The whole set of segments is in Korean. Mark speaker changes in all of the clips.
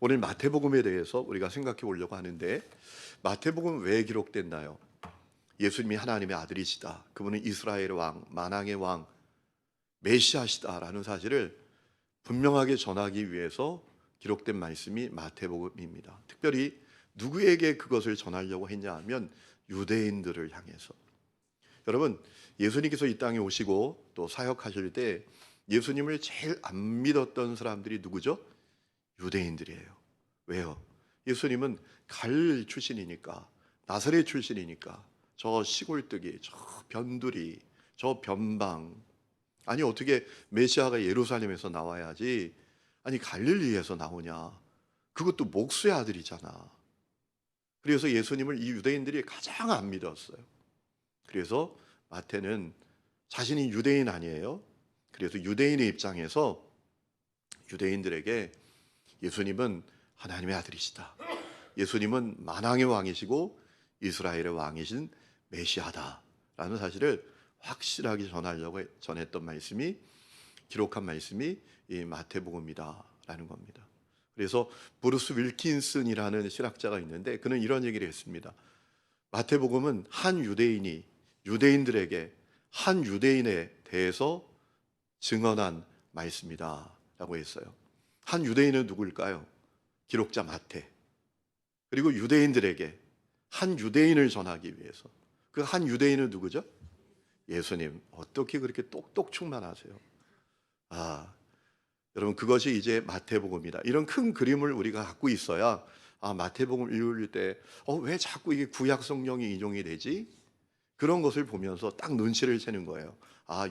Speaker 1: 오늘 마태복음에 대해서 우리가 생각해 보려고 하는데, 마태복음 왜 기록됐나요? 예수님이 하나님의 아들이시다, 그분은 이스라엘의 왕, 만왕의 왕, 메시아시다라는 사실을 분명하게 전하기 위해서 기록된 말씀이 마태복음입니다. 특별히 누구에게 그것을 전하려고 했냐 하면 유대인들을 향해서. 여러분, 예수님께서 이 땅에 오시고 또 사역하실 때 예수님을 제일 안 믿었던 사람들이 누구죠? 유대인들이에요. 왜요? 예수님은 갈릴 출신이니까, 나사렛 출신이니까, 저 시골뜨기, 저 변두리, 저 변방, 아니 어떻게 메시아가 예루살렘에서 나와야지, 아니 갈릴리에서 나오냐, 그것도 목수의 아들이잖아. 그래서 예수님을 이 유대인들이 가장 안 믿었어요. 그래서 마태는 자신이 유대인 아니에요. 그래서 유대인의 입장에서 유대인들에게 예수님은 하나님의 아들이시다, 예수님은 만왕의 왕이시고 이스라엘의 왕이신 메시아다라는 사실을 확실하게 전했던 말씀이, 기록한 말씀이 이 마태복음이다라는 겁니다. 그래서 브루스 윌킨슨이라는 신학자가 있는데 그는 이런 얘기를 했습니다. 마태복음은 한 유대인이 유대인들에게 한 유대인에 대해서 증언한 말씀이다 라고 했어요. 한 유대인은 누굴까요? 기록자 마태. 그리고 유대인들에게 한 유대인을 전하기 위해서, 그 한 유대인은 누구죠? 예수님. 어떻게 그렇게 똑똑 충만하세요? 여러분, 그것이 이제 마태복음이다. 이런 큰 그림을 우리가 갖고 있어야 마태복음 읽을 때 왜 자꾸 이게 구약 성경이 인용이 되지? 그런 것을 보면서 딱 눈치를 채는 거예요.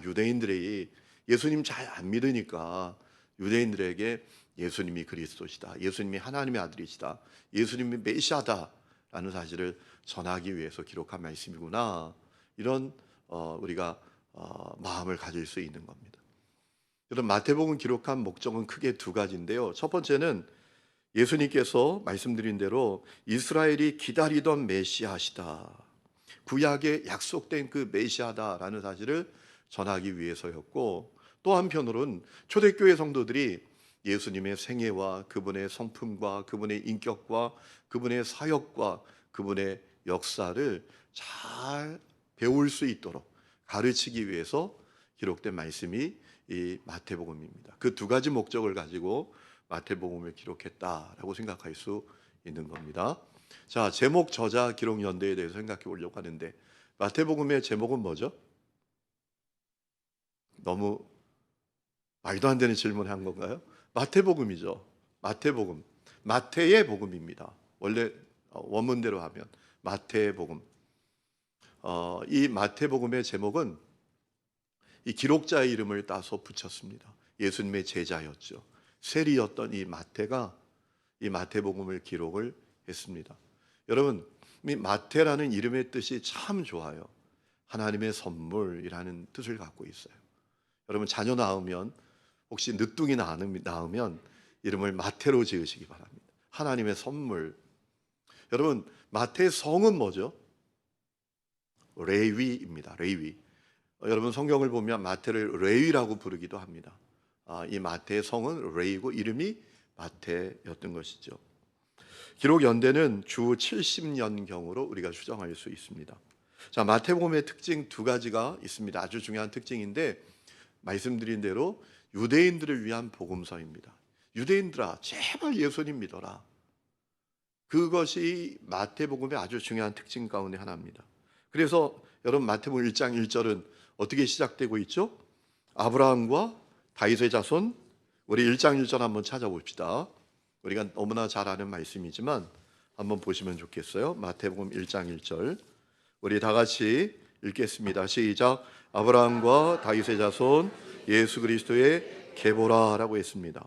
Speaker 1: 유대인들이 예수님 잘 안 믿으니까 유대인들에게 예수님이 그리스도시다, 예수님이 하나님의 아들이시다, 예수님이 메시아다라는 사실을 전하기 위해서 기록한 말씀이구나, 이런 우리가 마음을 가질 수 있는 겁니다. 여러분, 마태복음 기록한 목적은 크게 두 가지인데요. 첫 번째는 예수님께서 말씀드린 대로 이스라엘이 기다리던 메시아시다, 구약에 약속된 그 메시아다라는 사실을 전하기 위해서였고, 또 한편으로는 초대교회 성도들이 예수님의 생애와 그분의 성품과 그분의 인격과 그분의 사역과 그분의 역사를 잘 배울 수 있도록 가르치기 위해서 기록된 말씀이 이 마태복음입니다. 그 두 가지 목적을 가지고 마태복음을 기록했다라고 생각할 수 있는 겁니다. 자, 제목, 저자, 기록 연대에 대해서 생각해 보려고 하는데, 마태복음의 제목은 뭐죠? 너무 말도 안 되는 질문을 한 건가요? 마태복음이죠. 마태복음, 마태의 복음입니다. 원래 원문대로 하면 마태의 복음. 이 마태복음의 제목은 이 기록자의 이름을 따서 붙였습니다. 예수님의 제자였죠. 세리였던 이 마태가 이 마태복음을 기록을 했습니다. 여러분, 이 마태라는 이름의 뜻이 참 좋아요. 하나님의 선물이라는 뜻을 갖고 있어요. 여러분, 자녀 낳으면, 혹시 늦둥이 낳으면 이름을 마태로 지으시기 바랍니다. 하나님의 선물. 여러분, 마태의 성은 뭐죠? 레위입니다. 레위. 여러분, 성경을 보면 마태를 레위라고 부르기도 합니다. 이 마태의 성은 레위고 이름이 마태였던 것이죠. 기록 연대는 주 70년경으로 우리가 추정할 수 있습니다. 자, 마태복음의 특징 두 가지가 있습니다. 아주 중요한 특징인데, 말씀드린 대로 유대인들을 위한 복음서입니다. 유대인들아, 제발 예수님 믿어라. 그것이 마태복음의 아주 중요한 특징 가운데 하나입니다. 그래서 여러분, 마태복음 1장 1절은 어떻게 시작되고 있죠? 아브라함과 다윗의 자손. 우리 1장 1절 한번 찾아봅시다. 우리가 너무나 잘 아는 말씀이지만 한번 보시면 좋겠어요. 마태복음 1장 1절 우리 다 같이 읽겠습니다. 시작. 아브라함과 다윗의 자손 예수 그리스도의 계보라라고 했습니다.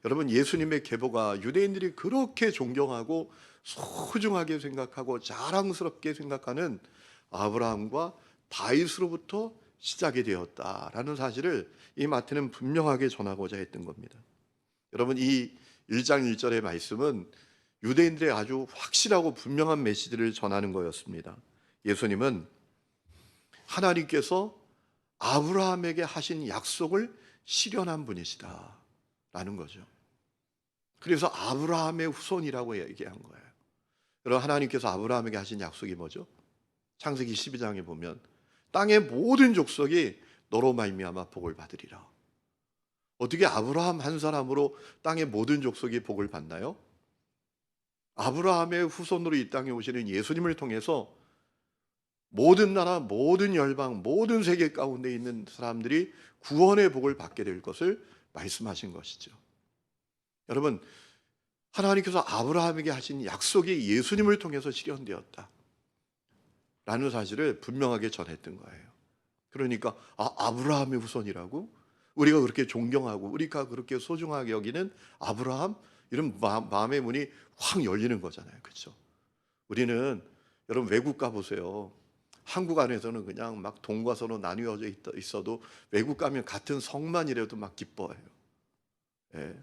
Speaker 1: 여러분, 예수님의 계보가 유대인들이 그렇게 존경하고 소중하게 생각하고 자랑스럽게 생각하는 아브라함과 다윗으로부터 시작이 되었다라는 사실을 이 마태는 분명하게 전하고자 했던 겁니다. 여러분, 이 1장 1절의 말씀은 유대인들의 아주 확실하고 분명한 메시지를 전하는 거였습니다. 예수님은 하나님께서 아브라함에게 하신 약속을 실현한 분이시다라는 거죠. 그래서 아브라함의 후손이라고 얘기한 거예요. 여러분, 하나님께서 아브라함에게 하신 약속이 뭐죠? 창세기 12장에 보면 땅의 모든 족속이 너로 말미암아 복을 받으리라. 어떻게 아브라함 한 사람으로 땅의 모든 족속이 복을 받나요? 아브라함의 후손으로 이 땅에 오시는 예수님을 통해서 모든 나라, 모든 열방, 모든 세계 가운데 있는 사람들이 구원의 복을 받게 될 것을 말씀하신 것이죠. 여러분, 하나님께서 아브라함에게 하신 약속이 예수님을 통해서 실현되었다 라는 사실을 분명하게 전했던 거예요. 그러니까 아브라함의 후손이라고? 우리가 그렇게 존경하고 우리가 그렇게 소중하게 여기는 아브라함? 이런 마음의 문이 확 열리는 거잖아요. 그렇죠? 우리는 여러분 외국 가보세요. 한국 안에서는 그냥 막 동과서로 나뉘어져 있어도 외국 가면 같은 성만이라도 막 기뻐해요. 예.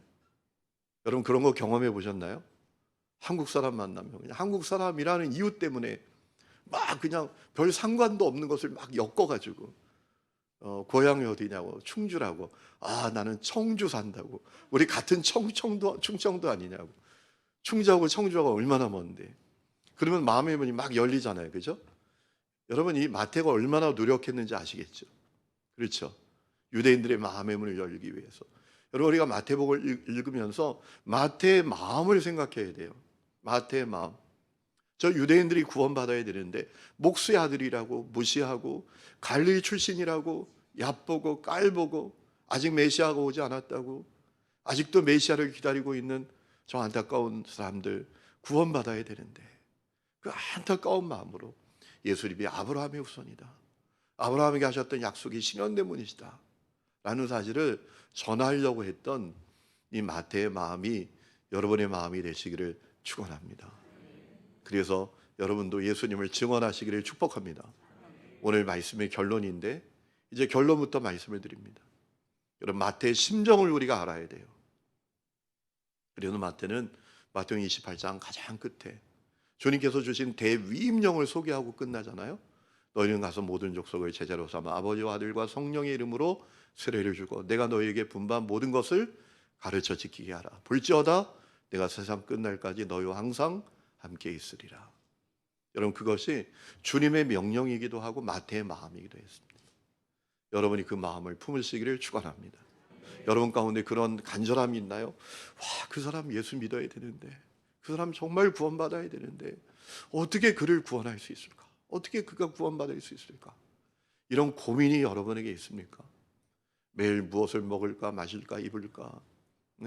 Speaker 1: 여러분 그런 거 경험해 보셨나요? 한국 사람 만나면 그냥 한국 사람이라는 이유 때문에 막 그냥 별 상관도 없는 것을 막 엮어가지고 고향이 어디냐고 충주라고 나는 청주 산다고 우리 같은 충청도 아니냐고 충주하고 청주하고 얼마나 먼데 그러면 마음의 문이 막 열리잖아요. 그죠? 여러분 이 마태가 얼마나 노력했는지 아시겠죠? 그렇죠? 유대인들의 마음의 문을 열기 위해서 여러분 우리가 마태복을 읽으면서 마태의 마음을 생각해야 돼요. 마태의 마음. 저 유대인들이 구원받아야 되는데 목수의 아들이라고 무시하고 갈릴리 출신이라고 얕보고 깔보고 아직 메시아가 오지 않았다고 아직도 메시아를 기다리고 있는 저 안타까운 사람들 구원받아야 되는데 그 안타까운 마음으로 예수님이 아브라함의 후손이다. 아브라함에게 하셨던 약속이 실현된 분이시다 라는 사실을 전하려고 했던 이 마태의 마음이 여러분의 마음이 되시기를 축원합니다. 그래서 여러분도 예수님을 증언하시기를 축복합니다. 오늘 말씀의 결론인데 이제 결론부터 말씀을 드립니다. 여러분 마태의 심정을 우리가 알아야 돼요. 그래서 마태는 마태복음 28장 가장 끝에 주님께서 주신 대위임령을 소개하고 끝나잖아요. 너희는 가서 모든 족속을 제자로 삼아 아버지와 아들과 성령의 이름으로 세례를 주고 내가 너희에게 분부한 모든 것을 가르쳐 지키게 하라. 볼지어다 내가 세상 끝날까지 너희와 항상 함께 있으리라. 여러분 그것이 주님의 명령이기도 하고 마태의 마음이기도 했습니다. 여러분이 그 마음을 품으시기를 축원합니다. 여러분 가운데 그런 간절함이 있나요? 그 사람 예수 믿어야 되는데 그 사람 정말 구원받아야 되는데 어떻게 그를 구원할 수 있을까? 어떻게 그가 구원받을 수 있을까? 이런 고민이 여러분에게 있습니까? 매일 무엇을 먹을까 마실까 입을까?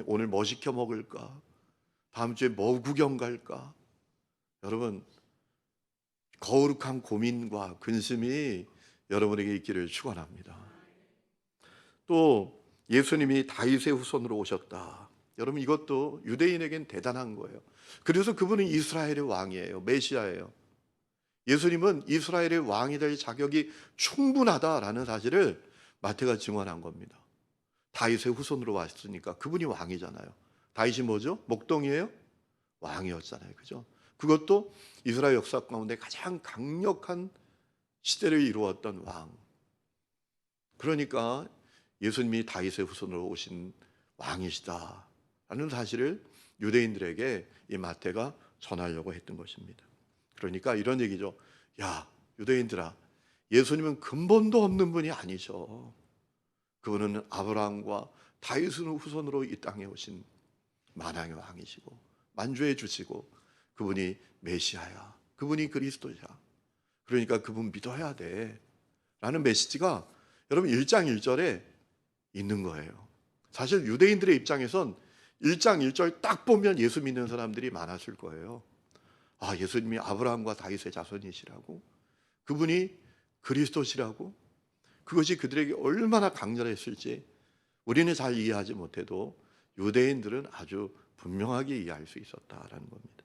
Speaker 1: 오늘 뭐 시켜 먹을까? 다음 주에 뭐 구경 갈까? 여러분 거룩한 고민과 근심이 여러분에게 있기를 축원합니다. 또 예수님이 다윗의 후손으로 오셨다. 여러분 이것도 유대인에겐 대단한 거예요. 그래서 그분은 이스라엘의 왕이에요. 메시아예요. 예수님은 이스라엘의 왕이 될 자격이 충분하다라는 사실을 마태가 증언한 겁니다. 다윗의 후손으로 왔으니까 그분이 왕이잖아요. 다윗이 뭐죠? 목동이에요? 왕이었잖아요. 그죠? 그것도 이스라엘 역사 가운데 가장 강력한 시대를 이루었던 왕. 그러니까 예수님이 다윗의 후손으로 오신 왕이시다라는 사실을 유대인들에게 이 마태가 전하려고 했던 것입니다. 그러니까 이런 얘기죠. 야, 유대인들아, 예수님은 근본도 없는 분이 아니죠. 그분은 아브라함과 다윗의 후손으로 이 땅에 오신 만왕의 왕이시고 만주해 주시고 그분이 메시아야. 그분이 그리스도야. 그러니까 그분 믿어야 돼. 라는 메시지가 여러분 1장 1절에 있는 거예요. 사실 유대인들의 입장에선 1장 1절 딱 보면 예수 믿는 사람들이 많았을 거예요. 예수님이 아브라함과 다윗의 자손이시라고, 그분이 그리스도시라고, 그것이 그들에게 얼마나 강렬했을지 우리는 잘 이해하지 못해도 유대인들은 아주 분명하게 이해할 수 있었다라는 겁니다.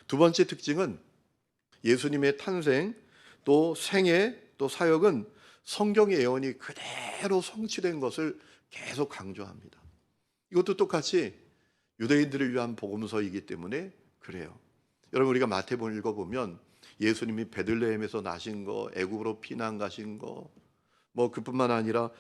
Speaker 1: 두 번째 특징은 예수님의 탄생, 또 생애, 또 사역은 성경의 예언이 그대로 성취된 것을 계속 강조합니다. 이것도 똑같이 유대인들을 위한 복음서이기 때문에 그래요. 여러분 우리가 마태복음 읽어보면 예수님이 베들레헴에서 나신 거, 애굽으로 피난 가신 거, 뭐 그뿐만 아니라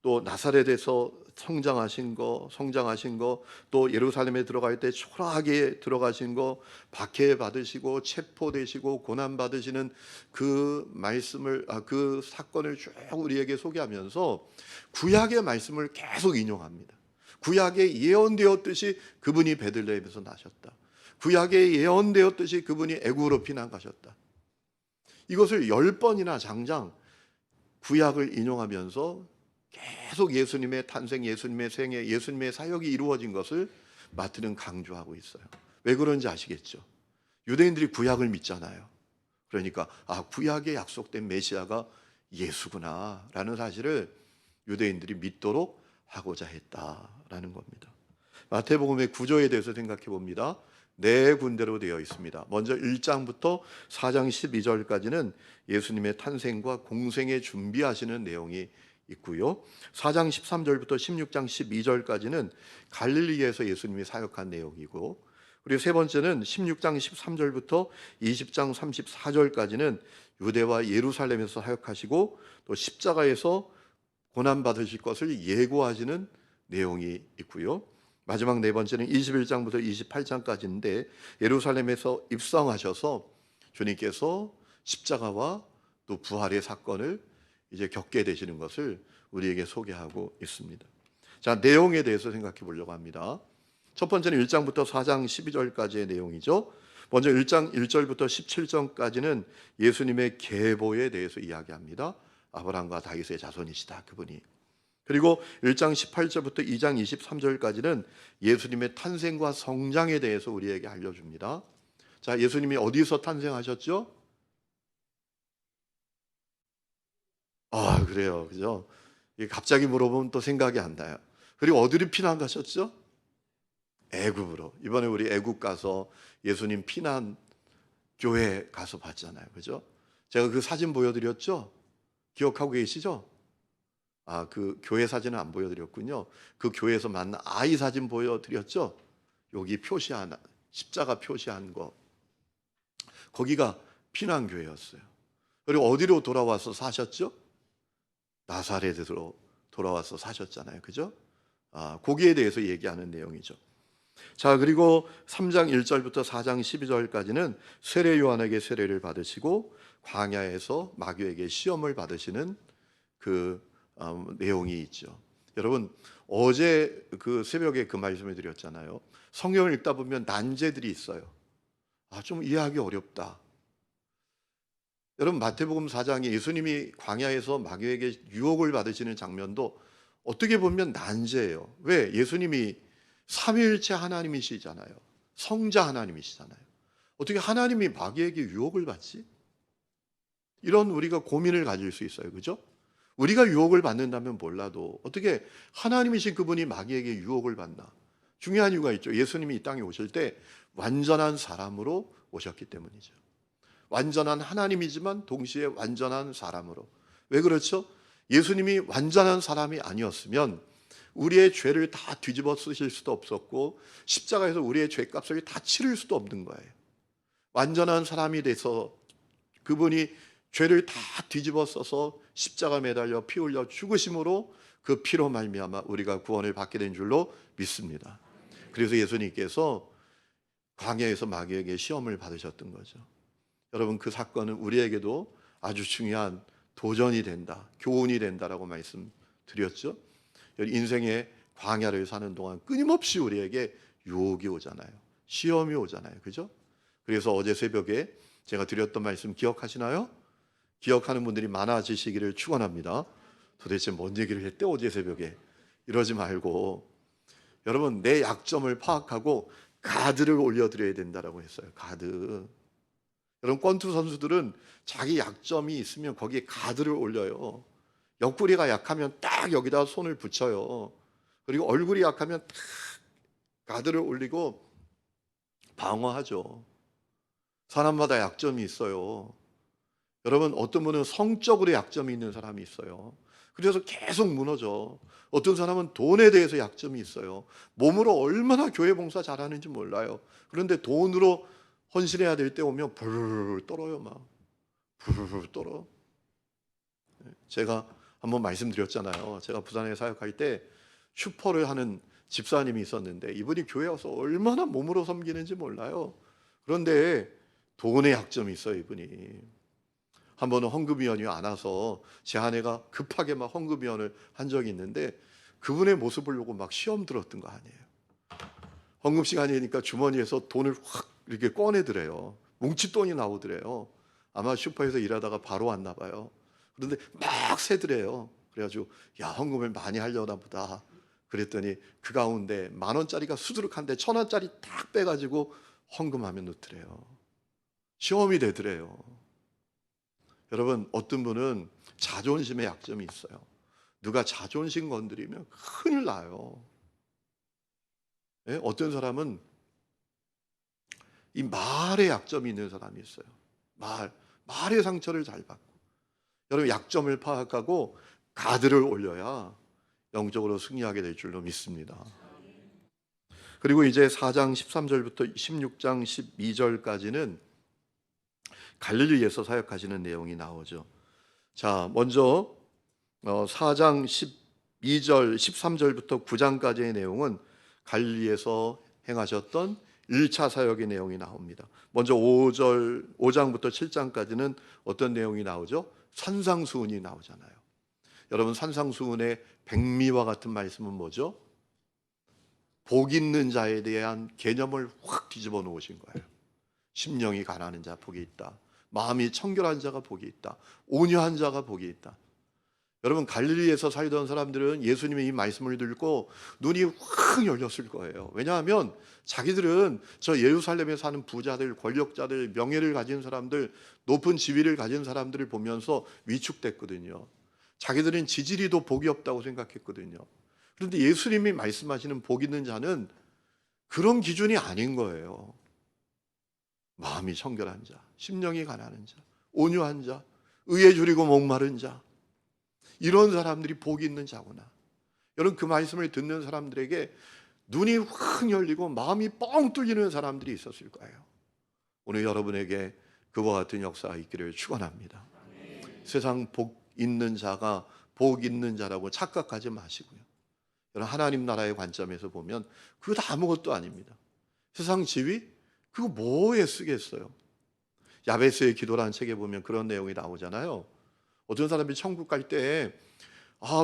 Speaker 1: 또 나사렛에서 성장하신 거, 또 예루살렘에 들어갈 때 초라하게 들어가신 거, 박해 받으시고 체포되시고 고난 받으시는 그 말씀을, 그 사건을 쭉 우리에게 소개하면서 구약의 말씀을 계속 인용합니다. 구약에 예언되었듯이 그분이 베들레헴에서 나셨다. 구약에 예언되었듯이 그분이 애굽으로 피난 가셨다. 이것을 10번이나 장장 구약을 인용하면서 계속 예수님의 탄생, 예수님의 생애, 예수님의 사역이 이루어진 것을 마태는 강조하고 있어요. 왜 그런지 아시겠죠? 유대인들이 구약을 믿잖아요. 그러니까 구약에 약속된 메시아가 예수구나라는 사실을 유대인들이 믿도록 하고자 했다라는 겁니다. 마태복음의 구조에 대해서 생각해 봅니다. 네 군데로 되어 있습니다. 먼저 1장부터 4장 12절까지는 예수님의 탄생과 공생에 준비하시는 내용이 있고요. 4장 13절부터 16장 12절까지는 갈릴리에서 예수님이 사역한 내용이고, 그리고 세 번째는 16장 13절부터 20장 34절까지는 유대와 예루살렘에서 사역하시고 또 십자가에서 고난 받으실 것을 예고하시는 내용이 있고요. 마지막 네 번째는 21장부터 28장까지인데 예루살렘에서 입성하셔서 주님께서 십자가와 또 부활의 사건을 이제 겪게 되시는 것을 우리에게 소개하고 있습니다. 자, 내용에 대해서 생각해 보려고 합니다. 첫 번째는 1장부터 4장 12절까지의 내용이죠. 먼저 1장 1절부터 17절까지는 예수님의 계보에 대해서 이야기합니다. 아브라함과 다윗의 자손이시다, 그분이. 그리고 1장 18절부터 2장 23절까지는 예수님의 탄생과 성장에 대해서 우리에게 알려줍니다. 자, 예수님이 어디서 탄생하셨죠? 그래요, 그죠? 갑자기 물어보면 또 생각이 안 나요. 그리고 어디로 피난 가셨죠? 애굽으로. 이번에 우리 애굽 가서 예수님 피난 교회 가서 봤잖아요, 그죠? 제가 그 사진 보여드렸죠? 기억하고 계시죠? 그 교회 사진은 안 보여드렸군요. 그 교회에서 만난 아이 사진 보여드렸죠? 여기 표시한, 십자가 표시한 거. 거기가 피난교회였어요. 그리고 어디로 돌아와서 사셨죠? 나사렛으로 돌아와서 사셨잖아요, 그죠? 거기에 대해서 얘기하는 내용이죠. 자, 그리고 3장 1절부터 4장 12절까지는 세례 요한에게 세례를 받으시고 광야에서 마귀에게 시험을 받으시는 그 내용이 있죠. 여러분, 어제 그 새벽에 그 말씀을 드렸잖아요. 성경을 읽다 보면 난제들이 있어요. 좀 이해하기 어렵다. 여러분, 마태복음 4장에 예수님이 광야에서 마귀에게 유혹을 받으시는 장면도 어떻게 보면 난제예요. 왜? 예수님이 삼위일체 하나님이시잖아요. 성자 하나님이시잖아요. 어떻게 하나님이 마귀에게 유혹을 받지? 이런 우리가 고민을 가질 수 있어요, 그죠? 우리가 유혹을 받는다면 몰라도 어떻게 하나님이신 그분이 마귀에게 유혹을 받나? 중요한 이유가 있죠. 예수님이 이 땅에 오실 때 완전한 사람으로 오셨기 때문이죠. 완전한 하나님이지만 동시에 완전한 사람으로. 왜 그렇죠? 예수님이 완전한 사람이 아니었으면 우리의 죄를 다 뒤집어 쓰실 수도 없었고 십자가에서 우리의 죄값을 다 치를 수도 없는 거예요. 완전한 사람이 돼서 그분이 죄를 다 뒤집어 써서 십자가 매달려 피 흘려 죽으심으로 그 피로 말미암아 우리가 구원을 받게 된 줄로 믿습니다. 그래서 예수님께서 광야에서 마귀에게 시험을 받으셨던 거죠. 여러분, 그 사건은 우리에게도 아주 중요한 도전이 된다, 교훈이 된다라고 말씀드렸죠. 인생의 광야를 사는 동안 끊임없이 우리에게 유혹이 오잖아요. 시험이 오잖아요, 그죠? 그래서 어제 새벽에 제가 드렸던 말씀 기억하시나요? 기억하는 분들이 많아지시기를 축원합니다. 도대체 뭔 얘기를 했대 어제 새벽에? 이러지 말고 여러분, 내 약점을 파악하고 가드를 올려드려야 된다라고 했어요. 가드. 여러분, 권투 선수들은 자기 약점이 있으면 거기에 가드를 올려요. 옆구리가 약하면 딱 여기다 손을 붙여요. 그리고 얼굴이 약하면 딱 가드를 올리고 방어하죠. 사람마다 약점이 있어요. 여러분, 어떤 분은 성적으로 약점이 있는 사람이 있어요. 그래서 계속 무너져. 어떤 사람은 돈에 대해서 약점이 있어요. 몸으로 얼마나 교회 봉사 잘하는지 몰라요. 그런데 돈으로 헌신해야 될 때 오면 불 떨어요. 막 불 떨어. 제가 한번 말씀드렸잖아요. 제가 부산에 사역할 때 슈퍼를 하는 집사님이 있었는데 이분이 교회 와서 얼마나 몸으로 섬기는지 몰라요. 그런데 돈의 약점이 있어요. 이분이. 한 번은 헌금위원이 안 와서 제 아내가 급하게 막 헌금위원을 한 적이 있는데 그분의 모습을 보고 막 시험 들었던 거 아니에요. 헌금 시간이니까 주머니에서 돈을 확 이렇게 꺼내더래요. 뭉칫돈이 나오더래요. 아마 슈퍼에서 일하다가 바로 왔나 봐요. 그런데 막 세더래요. 그래가지고 야, 헌금을 많이 하려나 보다. 그랬더니 그 가운데 10,000원짜리가 수두룩한데 1,000원짜리 딱 빼가지고 헌금하면 넣더래요. 시험이 되더래요. 여러분, 어떤 분은 자존심의 약점이 있어요. 누가 자존심 건드리면 큰일 나요. 예? 어떤 사람은 이 말에 약점이 있는 사람이 있어요. 말의 상처를 잘 받고. 여러분, 약점을 파악하고 가드를 올려야 영적으로 승리하게 될 줄로 믿습니다. 그리고 이제 4장 13절부터 16장 12절까지는 갈릴리에서 사역하시는 내용이 나오죠. 자, 먼저 4장 12절, 13절부터 9장까지의 내용은 갈릴리에서 행하셨던 1차 사역의 내용이 나옵니다. 먼저 5장부터 7장까지는 어떤 내용이 나오죠? 산상수훈이 나오잖아요. 여러분, 산상수훈의 백미와 같은 말씀은 뭐죠? 복 있는 자에 대한 개념을 확 뒤집어 놓으신 거예요. 심령이 가난한 자 복이 있다. 마음이 청결한 자가 복이 있다. 온유한 자가 복이 있다. 여러분, 갈릴리에서 살던 사람들은 예수님의 이 말씀을 듣고 눈이 확 열렸을 거예요. 왜냐하면 자기들은 저 예루살렘에 사는 부자들, 권력자들, 명예를 가진 사람들, 높은 지위를 가진 사람들을 보면서 위축됐거든요. 자기들은 지지리도 복이 없다고 생각했거든요. 그런데 예수님이 말씀하시는 복 있는 자는 그런 기준이 아닌 거예요. 마음이 청결한 자, 심령이 가난한 자, 온유한 자, 의에 줄이고 목마른 자, 이런 사람들이 복이 있는 자구나. 여러분, 그 말씀을 듣는 사람들에게 눈이 확 열리고 마음이 뻥 뚫리는 사람들이 있었을 거예요. 오늘 여러분에게 그와 같은 역사가 있기를 축원합니다. 세상 복 있는 자가 복 있는 자라고 착각하지 마시고요. 여러분, 하나님 나라의 관점에서 보면 그거 다 아무것도 아닙니다. 세상 지위? 그거 뭐에 쓰겠어요? 야베스의 기도라는 책에 보면 그런 내용이 나오잖아요. 어떤 사람이 천국 갈 때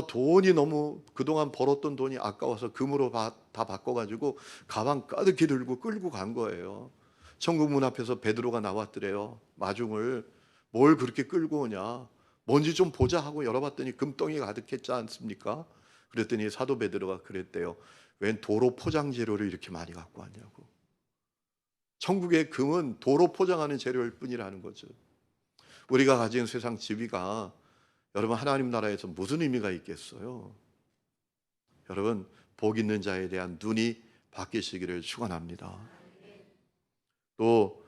Speaker 1: 돈이 너무 그동안 벌었던 돈이 아까워서 금으로 다 바꿔가지고 가방 가득히 들고 끌고 간 거예요. 천국 문 앞에서 베드로가 나왔더래요. 마중을 뭘 그렇게 끌고 오냐? 뭔지 좀 보자 하고 열어봤더니 금덩이 가득했지 않습니까? 그랬더니 사도 베드로가 그랬대요. 웬 도로 포장 재료를 이렇게 많이 갖고 왔냐고. 천국의 금은 도로 포장하는 재료일 뿐이라는 거죠. 우리가 가진 세상 지위가 여러분, 하나님 나라에서 무슨 의미가 있겠어요? 여러분, 복 있는 자에 대한 눈이 바뀌시기를 축원합니다. 또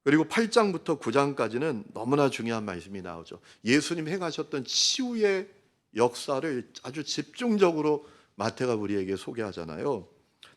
Speaker 1: 그리고 8장부터 9장까지는 너무나 중요한 말씀이 나오죠. 예수님 행하셨던 치유의 역사를 아주 집중적으로 마태가 우리에게 소개하잖아요.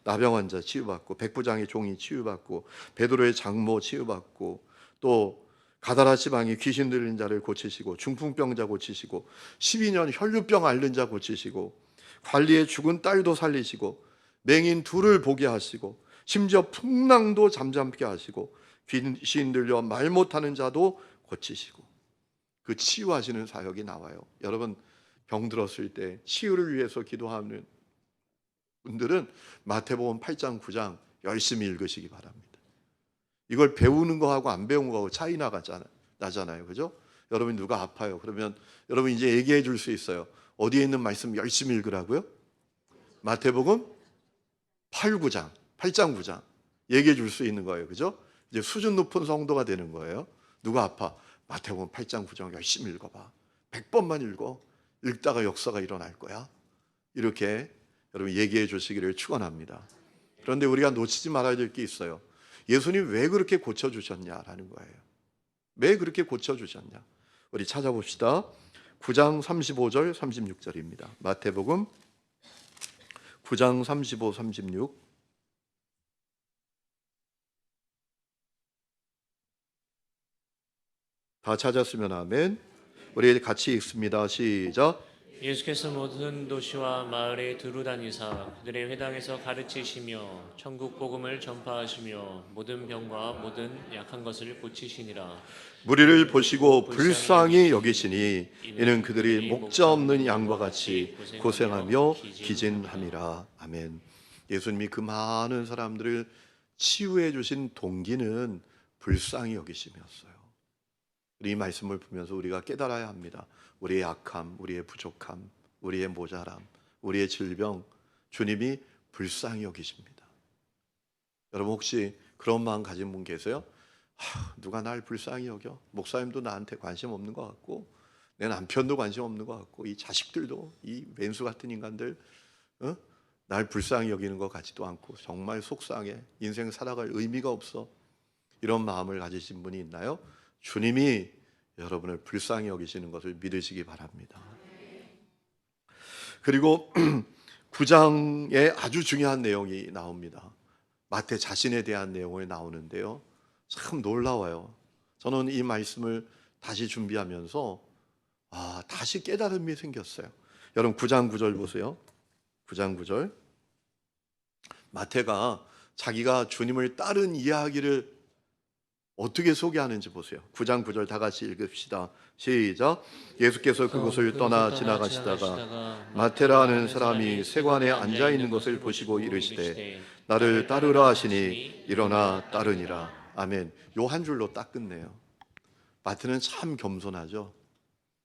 Speaker 1: 나병 환자 치유받고, 백부장의 종이 치유받고, 베드로의 장모 치유받고, 또 가다라 지방에 귀신 들린 자를 고치시고, 중풍병자 고치시고, 12년 혈류병 앓는 자 고치시고, 관리의 죽은 딸도 살리시고, 맹인 둘을 보게 하시고, 심지어 풍랑도 잠잠케 하시고, 귀신 들려 말 못하는 자도 고치시고, 그 치유하시는 사역이 나와요. 여러분, 병 들었을 때 치유를 위해서 기도하는 분들은 마태복음 8장 9장 열심히 읽으시기 바랍니다. 이걸 배우는 거하고 안 배운 거하고 차이 나잖아요. 그죠? 여러분, 누가 아파요? 그러면 여러분 이제 얘기해 줄 수 있어요. 어디에 있는 말씀 열심히 읽으라고요? 마태복음 8, 9장, 8장 9장 얘기해 줄 수 있는 거예요. 그죠? 이제 수준 높은 성도가 되는 거예요. 누가 아파? 마태복음 8장 9장 열심히 읽어봐. 100번만 읽어. 읽다가 역사가 일어날 거야. 이렇게 여러분 얘기해 주시기를 축원합니다. 그런데 우리가 놓치지 말아야 될 게 있어요. 예수님 왜 그렇게 고쳐주셨냐라는 거예요. 왜 그렇게 고쳐주셨냐? 우리 찾아봅시다. 9장 35절 36절입니다. 마태복음 9장 35, 36. 다 찾았으면 아멘. 우리 같이 읽습니다. 시작.
Speaker 2: 예수께서 모든 도시와 마을에 두루다니사 그들의 회당에서 가르치시며 천국 복음을 전파하시며 모든 병과 모든 약한 것을 고치시니라.
Speaker 1: 무리를 보시고 불쌍히 여기시니 이는 그들이 목자 없는 양과 같이 고생하며 기진함이라. 아멘. 예수님이 그 많은 사람들을 치유해 주신 동기는 불쌍히 여기심이었어요. 이 말씀을 보면서 우리가 깨달아야 합니다. 우리의 약함, 우리의 부족함, 우리의 모자람, 우리의 질병, 주님이 불쌍히 여기십니다. 여러분 혹시 그런 마음 가진 분 계세요? 누가 날 불쌍히 여겨? 목사님도 나한테 관심 없는 것 같고 내 남편도 관심 없는 것 같고 이 자식들도 이 왼수 같은 인간들 날 불쌍히 여기는 것 같지도 않고 정말 속상해. 인생 살아갈 의미가 없어. 이런 마음을 가지신 분이 있나요? 주님이 여러분을 불쌍히 여기시는 것을 믿으시기 바랍니다. 그리고 9장에 아주 중요한 내용이 나옵니다. 마태 자신에 대한 내용을 나오는데요. 참 놀라워요. 저는 이 말씀을 다시 준비하면서 다시 깨달음이 생겼어요. 여러분 9장 9절 보세요. 9장 9절. 마태가 자기가 주님을 따른 이야기를 어떻게 소개하는지 보세요. 9장 9절 다 같이 읽읍시다. 시작. 예수께서 그곳을 떠나 지나가시다가 마테라는 사람이 세관에 앉아 있는 것을 보시고 이르시되 나를 따르라 하시니 일어나 따르니라. 아멘. 요 한 줄로 딱 끝내요. 마태는 참 겸손하죠.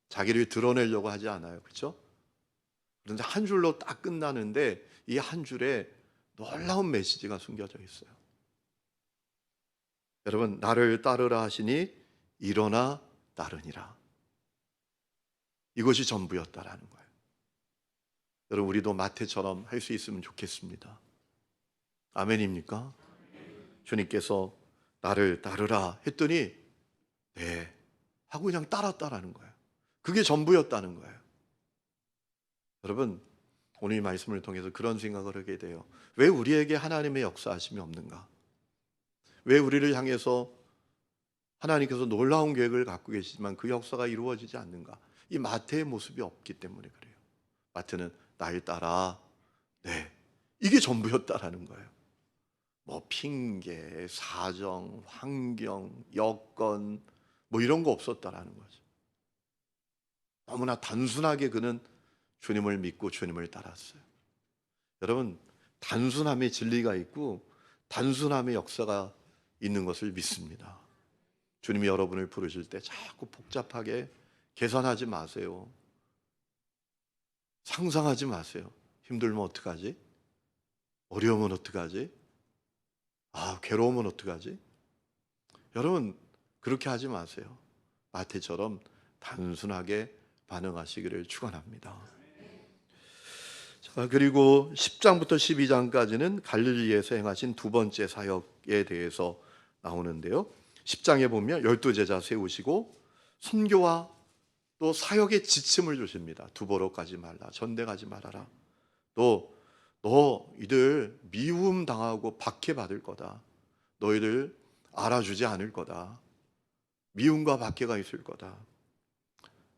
Speaker 1: 자기를 드러내려고 하지 않아요. 그렇죠? 그런데 한 줄로 딱 끝나는데 이 한 줄에 놀라운 메시지가 숨겨져 있어요. 여러분, 나를 따르라 하시니 일어나 따르니라. 이것이 전부였다라는 거예요. 여러분, 우리도 마태처럼 할 수 있으면 좋겠습니다. 아멘입니까? 주님께서 나를 따르라 했더니 네 하고 그냥 따랐다라는 거예요. 그게 전부였다는 거예요. 여러분, 오늘 이 말씀을 통해서 그런 생각을 하게 돼요. 왜 우리에게 하나님의 역사하심이 없는가? 왜 우리를 향해서 하나님께서 놀라운 계획을 갖고 계시지만 그 역사가 이루어지지 않는가? 이 마태의 모습이 없기 때문에 그래요. 마태는 날 따라 네 이게 전부였다라는 거예요. 뭐 핑계, 사정, 환경, 여건 뭐 이런 거 없었다라는 거죠. 너무나 단순하게 그는 주님을 믿고 주님을 따랐어요. 여러분, 단순함의 진리가 있고 단순함의 역사가 있는 것을 믿습니다. 주님이 여러분을 부르실 때 자꾸 복잡하게 계산하지 마세요. 상상하지 마세요. 힘들면 어떡하지? 어려우면 어떡하지? 괴로우면 어떡하지? 여러분, 그렇게 하지 마세요. 마태처럼 단순하게 반응하시기를 축원합니다. 자, 그리고 10장부터 12장까지는 갈릴리에서 행하신 두 번째 사역에 대해서 나오는데요. 10장에 보면 12제자 세우시고 선교와 또 사역의 지침을 주십니다. 두보러 가지 말라, 전대 가지 말아라. 또 너희들 미움 당하고 박해받을 거다. 너희들 알아주지 않을 거다. 미움과 박해가 있을 거다.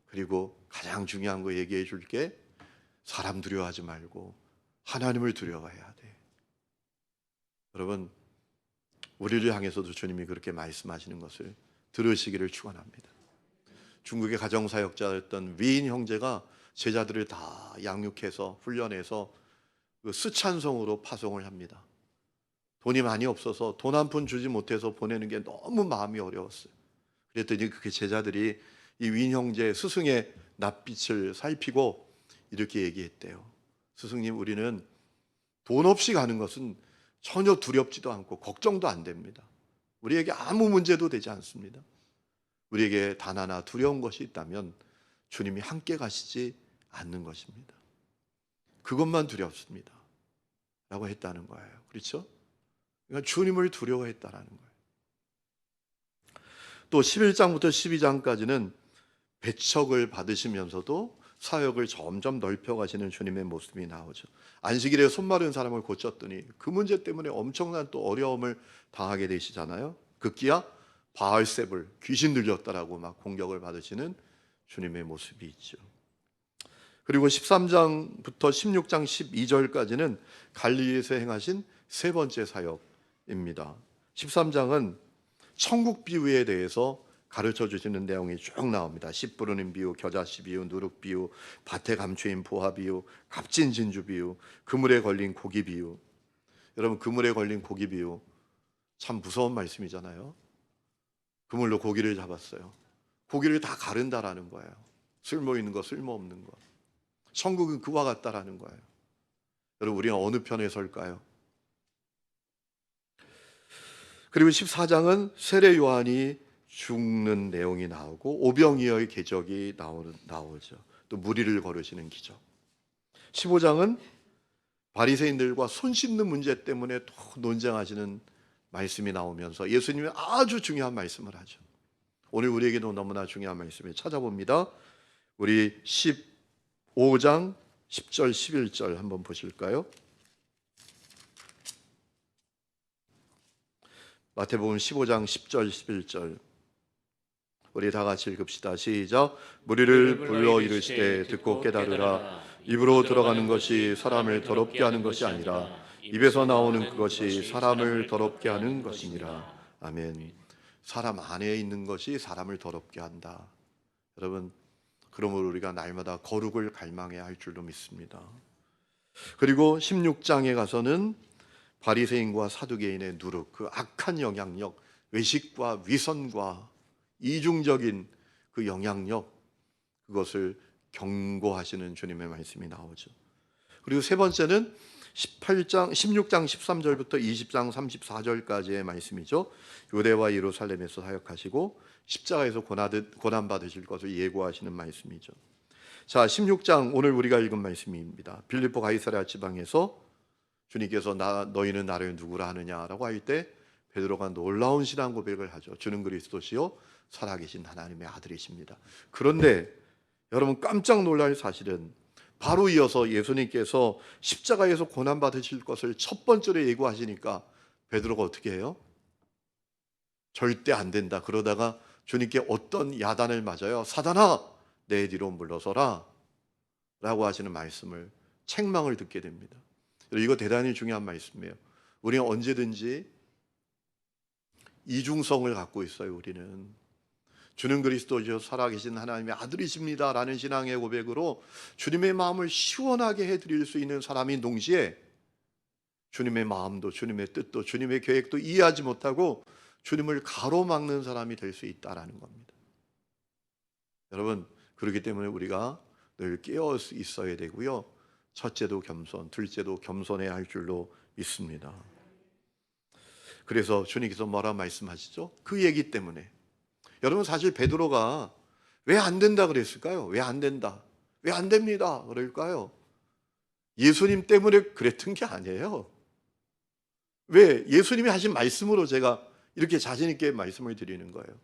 Speaker 1: 그리고 가장 중요한 거 얘기해 줄게. 사람 두려워하지 말고 하나님을 두려워해야 돼. 여러분, 우리를 향해서도 주님이 그렇게 말씀하시는 것을 들으시기를 축원합니다. 중국의 가정사역자였던 위인 형제가 제자들을 다 양육해서 훈련해서 그 스촨성으로 파송을 합니다. 돈이 많이 없어서 돈 한 푼 주지 못해서 보내는 게 너무 마음이 어려웠어요. 그랬더니 그 제자들이 이 위인 형제 스승의 낯빛을 살피고 이렇게 얘기했대요. 스승님, 우리는 돈 없이 가는 것은 전혀 두렵지도 않고 걱정도 안 됩니다. 우리에게 아무 문제도 되지 않습니다. 우리에게 단 하나 두려운 것이 있다면 주님이 함께 가시지 않는 것입니다. 그것만 두렵습니다. 라고 했다는 거예요. 그렇죠? 그러니까 주님을 두려워했다라는 거예요. 또 11장부터 12장까지는 배척을 받으시면서도 사역을 점점 넓혀가시는 주님의 모습이 나오죠. 안식일에 손 마른 사람을 고쳤더니 그 문제 때문에 엄청난 또 어려움을 당하게 되시잖아요. 급기야 바알세불 귀신 들렸다라고 막 공격을 받으시는 주님의 모습이 있죠. 그리고 13장부터 16장 12절까지는 갈릴리에서 행하신 세 번째 사역입니다. 13장은 천국 비유에 대해서 가르쳐 주시는 내용이 쭉 나옵니다. 씨 뿌르는 비유, 겨자씨 비유, 누룩 비유, 밭에 감추인 보화 비유, 값진 진주 비유, 그물에 걸린 고기 비유. 여러분, 그물에 걸린 고기 비유 참 무서운 말씀이잖아요. 그물로 고기를 잡았어요. 고기를 다 가른다라는 거예요. 쓸모 있는 거, 쓸모 없는 거. 천국은 그와 같다라는 거예요. 여러분, 우리가 어느 편에 설까요? 그리고 14장은 세례 요한이 죽는 내용이 나오고 오병이어의 궤적이 나오죠. 또 무리를 거르시는 기적. 15장은 바리새인들과 손 씻는 문제 때문에 또 논쟁하시는 말씀이 나오면서 예수님이 아주 중요한 말씀을 하죠. 오늘 우리에게도 너무나 중요한 말씀을 찾아봅니다. 우리 15장 10절 11절 한번 보실까요? 마태복음 15장 10절 11절 우리 다 같이 읽읍시다. 시작. 무리를 불러 이르시되 듣고 깨달으라. 입으로 들어가는 것이 사람을 더럽게 하는 것이 아니라 입에서 나오는 그것이 사람을 더럽게 하는 것이니라. 아멘. 사람 안에 있는 것이 사람을 더럽게 한다. 여러분, 그러므로 우리가 날마다 거룩을 갈망해야 할 줄로 믿습니다. 그리고 16장에 가서는 바리새인과 사두개인의 누룩, 그 악한 영향력, 외식과 위선과 이중적인 그 영향력, 그것을 경고하시는 주님의 말씀이 나오죠. 그리고 세 번째는 16장 13절부터 20장 34절까지의 말씀이죠. 유대와 예루살렘에서 사역하시고 십자가에서 고난 받으실 것을 예고하시는 말씀이죠. 자, 16장 오늘 우리가 읽은 말씀입니다. 빌립보 가이사랴 지방에서 주님께서 너희는 나를 누구라 하느냐라고 할 때 베드로가 놀라운 신앙 고백을 하죠. 주는 그리스도시요 살아계신 하나님의 아들이십니다. 그런데 여러분, 깜짝 놀랄 사실은 바로 이어서 예수님께서 십자가에서 고난 받으실 것을 첫 번째로 예고하시니까 베드로가 어떻게 해요? 절대 안 된다. 그러다가 주님께 어떤 야단을 맞아요? 사단아, 내 뒤로 물러서라 라고 하시는 말씀을, 책망을 듣게 됩니다. 이거 대단히 중요한 말씀이에요. 우리는 언제든지 이중성을 갖고 있어요. 우리는 주는 그리스도시요 살아계신 하나님의 아들이십니다 라는 신앙의 고백으로 주님의 마음을 시원하게 해드릴 수 있는 사람인 동시에 주님의 마음도 주님의 뜻도 주님의 계획도 이해하지 못하고 주님을 가로막는 사람이 될 수 있다라는 겁니다. 여러분, 그렇기 때문에 우리가 늘 깨어 있어야 되고요, 첫째도 겸손, 둘째도 겸손해야 할 줄로 믿습니다. 그래서 주님께서 뭐라 말씀하시죠? 그 얘기 때문에. 여러분, 사실 베드로가 왜 안 된다 그랬을까요? 왜 안 된다, 왜 안 됩니다 그럴까요? 예수님 때문에 그랬던 게 아니에요. 왜? 예수님이 하신 말씀으로 제가 이렇게 자신 있게 말씀을 드리는 거예요.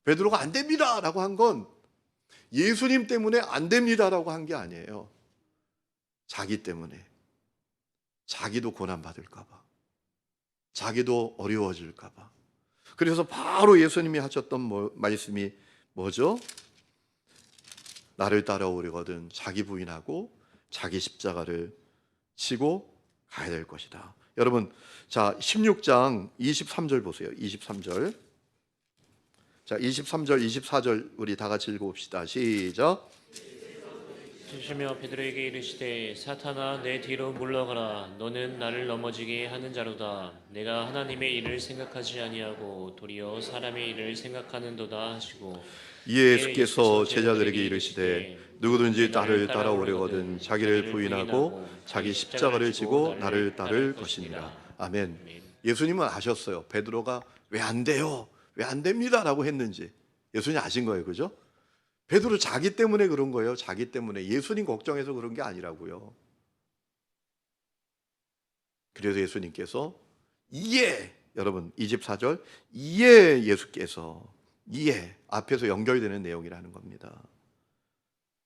Speaker 1: 베드로가 안 됩니다 라고 한 건 예수님 때문에 안 됩니다 라고 한 게 아니에요. 자기 때문에. 자기도 고난받을까 봐, 자기도 어려워질까 봐. 그래서 바로 예수님이 하셨던 말씀이 뭐죠? 나를 따라오려거든 자기 부인하고 자기 십자가를 지고 가야 될 것이다. 여러분, 자, 16장 23절 보세요. 23절. 자, 23절, 24절 우리 다 같이 읽어봅시다. 시작.
Speaker 2: 주시며 베드로에게 이르시되 사탄아 내 뒤로 물러가라. 너는 나를 넘어지게 하는 자로다. 내가 하나님의 일을 생각하지 아니하고 도리어 사람의 일을 생각하는도다 하시고,
Speaker 1: 예수께서 제자들에게 이르시되 누구든지 나를 따라오려거든 자기를 부인하고 자기 십자가를 지고 나를 따를 것이니라. 아멘. 예수님은 아셨어요. 베드로가 왜 안 돼요, 왜 안 됩니다 라고 했는지 예수님 아신 거예요. 그죠? 베드로 자기 때문에 그런 거예요. 자기 때문에. 예수님 걱정해서 그런 게 아니라고요. 그래서 예수님께서 이에, 여러분 24절, 이에 예수께서, 이에 앞에서 연결되는 내용이라는 겁니다.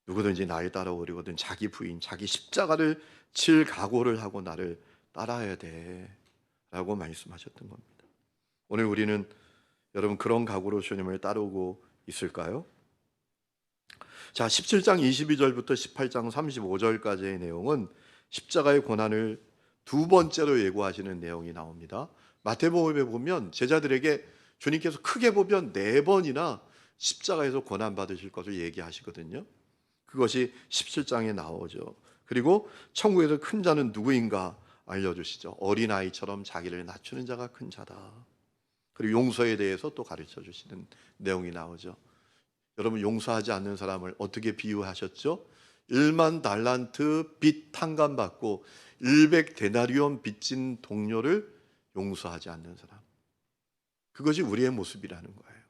Speaker 1: 누구든지 나를 따라오려거든 자기 부인, 자기 십자가를 칠 각오를 하고 나를 따라야 돼 라고 말씀하셨던 겁니다. 오늘 우리는 여러분 그런 각오로 주님을 따르고 있을까요? 자, 17장 22절부터 18장 35절까지의 내용은 십자가의 고난을 두 번째로 예고하시는 내용이 나옵니다. 마태복음에 보면 제자들에게 주님께서 크게 보면 4번이나 십자가에서 고난 받으실 것을 얘기하시거든요. 그것이 17장에 나오죠. 그리고 천국에서 큰 자는 누구인가 알려주시죠. 어린아이처럼 자기를 낮추는 자가 큰 자다. 그리고 용서에 대해서 또 가르쳐 주시는 내용이 나오죠. 여러분 용서하지 않는 사람을 어떻게 비유하셨죠? 1만 달란트 빚 탕감받고 100데나리온 빚진 동료를 용서하지 않는 사람. 그것이 우리의 모습이라는 거예요.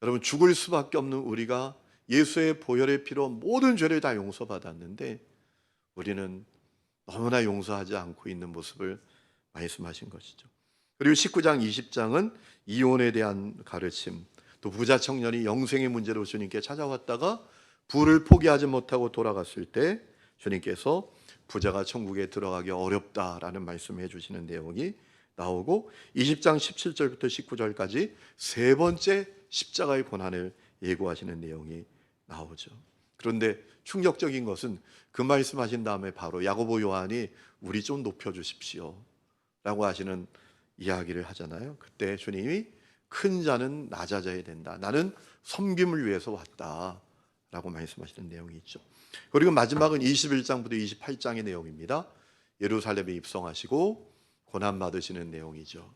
Speaker 1: 여러분 죽을 수밖에 없는 우리가 예수의 보혈의 피로 모든 죄를 다 용서받았는데 우리는 너무나 용서하지 않고 있는 모습을 말씀하신 것이죠. 그리고 19장 20장은 이혼에 대한 가르침, 또 부자 청년이 영생의 문제로 주님께 찾아왔다가 부를 포기하지 못하고 돌아갔을 때 주님께서 부자가 천국에 들어가기 어렵다라는 말씀을 해주시는 내용이 나오고 20장 17절부터 19절까지 세 번째 십자가의 고난을 예고하시는 내용이 나오죠. 그런데 충격적인 것은 그 말씀하신 다음에 바로 야고보 요한이 우리 좀 높여주십시오 라고 하시는 이야기를 하잖아요. 그때 주님이 큰 자는 낮아져야 된다. 나는 섬김을 위해서 왔다 라고 말씀하시는 내용이 있죠. 그리고 마지막은 21장부터 28장의 내용입니다. 예루살렘에 입성하시고 고난받으시는 내용이죠.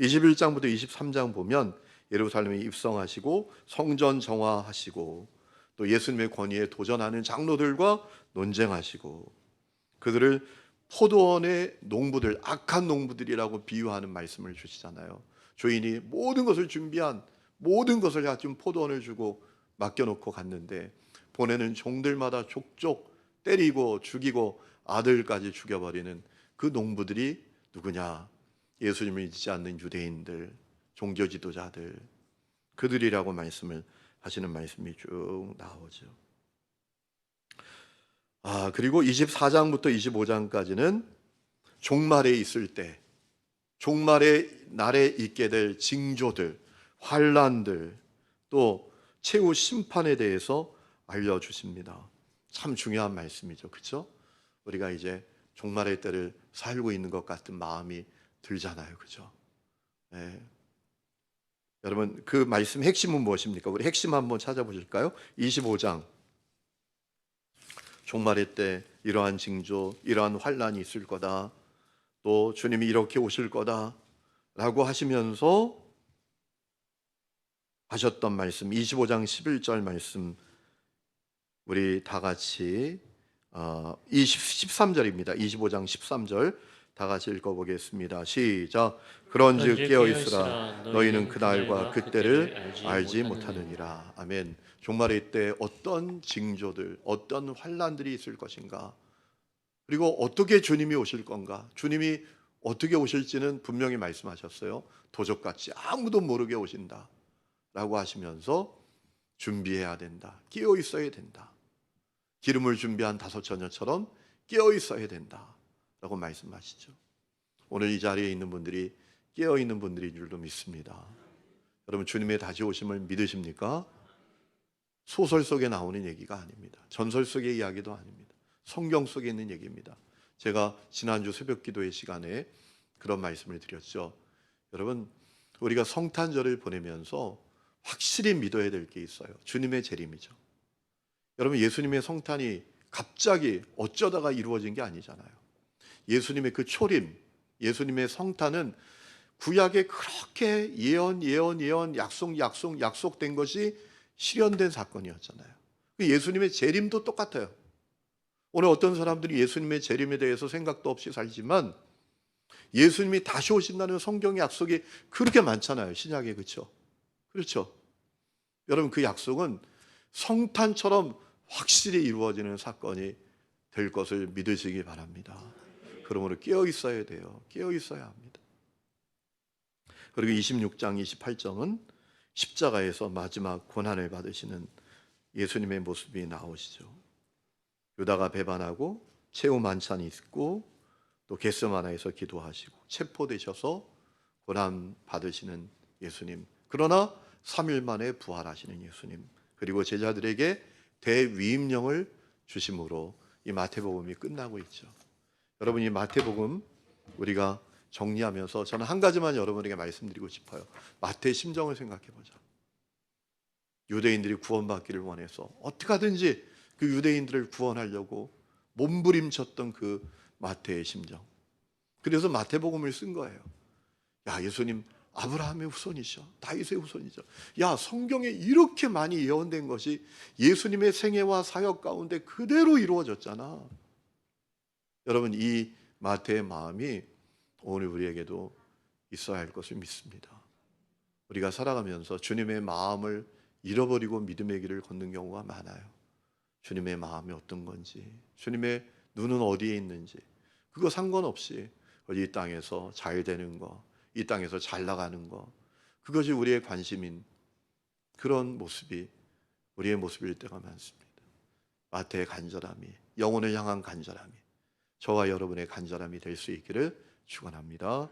Speaker 1: 21장부터 23장 보면 예루살렘에 입성하시고 성전 정화하시고 또 예수님의 권위에 도전하는 장로들과 논쟁하시고 그들을 포도원의 농부들, 악한 농부들이라고 비유하는 말씀을 주시잖아요. 주인이 모든 것을 준비한 모든 것을 갖춘 포도원을 주고 맡겨놓고 갔는데 보내는 종들마다 족족 때리고 죽이고 아들까지 죽여버리는 그 농부들이 누구냐? 예수님을 믿지 않는 유대인들, 종교 지도자들, 그들이라고 말씀을 하시는 말씀이 쭉 나오죠. 그리고 24장부터 25장까지는 종말에 있을 때, 종말의 날에 있게 될 징조들, 환란들, 또 최후 심판에 대해서 알려주십니다. 참 중요한 말씀이죠. 그렇죠? 우리가 이제 종말의 때를 살고 있는 것 같은 마음이 들잖아요. 그렇죠? 네. 여러분 그 말씀 핵심은 무엇입니까? 우리 핵심 한번 찾아보실까요? 25장 종말의 때 이러한 징조, 이러한 환란이 있을 거다. 또 주님이 이렇게 오실 거다 라고 하시면서 하셨던 말씀 25장 11절 말씀 우리 다 같이 13절입니다. 25장 13절 다 같이 읽어보겠습니다. 시작. 그런즉 깨어있으라 너희는 그날과 그때를 알지 못하느니라. 아멘. 종말의 때 어떤 징조들, 어떤 환란들이 있을 것인가, 그리고 어떻게 주님이 오실 건가, 주님이 어떻게 오실지는 분명히 말씀하셨어요. 도적같이 아무도 모르게 오신다 라고 하시면서 준비해야 된다, 깨어 있어야 된다, 기름을 준비한 다섯 처녀처럼 깨어 있어야 된다 라고 말씀하시죠. 오늘 이 자리에 있는 분들이 깨어 있는 분들인 줄로 믿습니다. 여러분 주님의 다시 오심을 믿으십니까? 소설 속에 나오는 얘기가 아닙니다. 전설 속의 이야기도 아닙니다. 성경 속에 있는 얘기입니다. 제가 지난주 새벽 기도의 시간에 그런 말씀을 드렸죠. 여러분 우리가 성탄절을 보내면서 확실히 믿어야 될 게 있어요. 주님의 재림이죠. 여러분 예수님의 성탄이 갑자기 어쩌다가 이루어진 게 아니잖아요. 예수님의 그 초림, 예수님의 성탄은 구약에 그렇게 예언 약속된 것이 실현된 사건이었잖아요. 예수님의 재림도 똑같아요. 오늘 어떤 사람들이 예수님의 재림에 대해서 생각도 없이 살지만 예수님이 다시 오신다는 성경의 약속이 그렇게 많잖아요. 신약에. 그렇죠? 여러분 그 약속은 성탄처럼 확실히 이루어지는 사건이 될 것을 믿으시기 바랍니다. 그러므로 깨어 있어야 돼요. 깨어 있어야 합니다. 그리고 26장 28장은 십자가에서 마지막 고난을 받으시는 예수님의 모습이 나오시죠. 유다가 배반하고 최후 만찬이 있고 또 겟세마나에서 기도하시고 체포되셔서 고난 받으시는 예수님. 그러나 3일 만에 부활하시는 예수님. 그리고 제자들에게 대위임령을 주심으로 이 마태복음이 끝나고 있죠. 여러분, 이 마태복음 우리가 정리하면서 저는 한 가지만 여러분에게 말씀드리고 싶어요. 마태의 심정을 생각해 보자. 유대인들이 구원받기를 원해서 어떻게 하든지 그 유대인들을 구원하려고 몸부림쳤던 그 마태의 심정. 그래서 마태복음을 쓴 거예요. 야, 예수님 아브라함의 후손이셔. 다윗의 후손이죠. 야, 성경에 이렇게 많이 예언된 것이 예수님의 생애와 사역 가운데 그대로 이루어졌잖아. 여러분, 이 마태의 마음이 오늘 우리에게도 있어야 할 것을 믿습니다. 우리가 살아가면서 주님의 마음을 잃어버리고 믿음의 길을 걷는 경우가 많아요. 주님의 마음이 어떤 건지, 주님의 눈은 어디에 있는지, 그거 상관없이 이 땅에서 잘 되는 거, 이 땅에서 잘 나가는 거, 그것이 우리의 관심인 그런 모습이 우리의 모습일 때가 많습니다. 마태의 간절함이, 영혼을 향한 간절함이 저와 여러분의 간절함이 될 수 있기를 축원합니다.